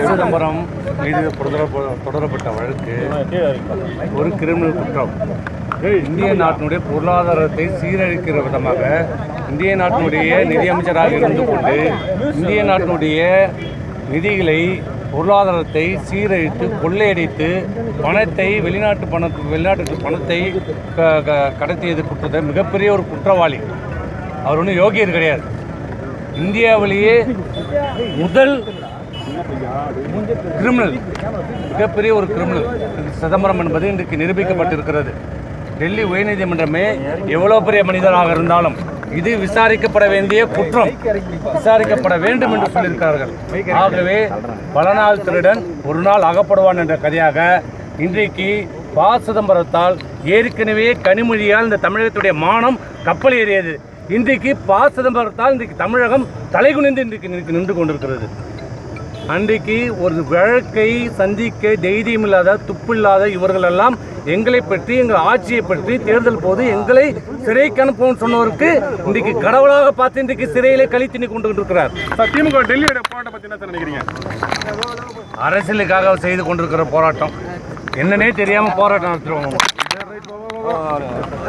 சிதம்பரம் மீது தொடரப்பட்ட வழக்கு ஒரு கிரிமினல் குற்றம். இந்திய நாட்டினுடைய பொருளாதாரத்தை சீரழிக்கிற விதமாக இந்திய நாட்டினுடைய நிதியமைச்சராக இருந்து கொண்டு இந்திய நாட்டினுடைய நிதிகளை பொருளாதாரத்தை சீரழித்து கொள்ளையடித்து பணத்தை வெளிநாட்டுக்கு பணத்தை கடத்தியது குற்றத்தை மிகப்பெரிய ஒரு குற்றவாளி. அவர் ஒன்றும் யோகியர் கிடையாது. இந்தியாவிலேயே முதல் கிரிமினல், மிகப்பெரிய ஒரு கிரிமினல் சிதம்பரம் என்பது இன்றைக்கு நிரூபிக்கப்பட்டிருக்கிறது. டெல்லி உயர்நீதிமன்றமே எவ்வளோ பெரிய மனிதராக இருந்தாலும் இது விசாரிக்கப்பட வேண்டிய குற்றம், விசாரிக்கப்பட வேண்டும் என்று சொல்லியிருக்கிறார்கள். ஆகவே பல நாள் திருடன் ஒரு நாள் அகப்படுவான் என்ற கதையாக இன்றைக்கு ப. சிதம்பரத்தால் ஏற்கனவே கனிமொழியால் இந்த தமிழகத்துடைய மானம் கப்பல் ஏறியது. இன்றைக்கு ப. சிதம்பரத்தால் இன்றைக்கு தமிழகம் தலைகுனிந்து இன்றைக்கு நின்று கொண்டிருக்கிறது. அன்றைக்கு ஒரு வழக்கை சந்திக்க தைரியமில்லாத துப்பில்லாத இவர்களெல்லாம் எங்களை பற்றி எங்கள் ஆட்சியை பற்றி தேர்தல் போது எங்களை சிறைக்கு அனுப்பவும் சொன்னவருக்கு இன்றைக்கு கடவுளாக பார்த்து இன்றைக்கு சிறையிலே கழித்து கொண்டு இருக்கிறார். திமுக டெல்லியோட போராட்டம் பற்றி என்ன நினைக்கிறீங்க? அரசியலுக்காக செய்து கொண்டிருக்கிற போராட்டம் என்னன்னே தெரியாமல் போராட்டம் நடத்துகிறோம்.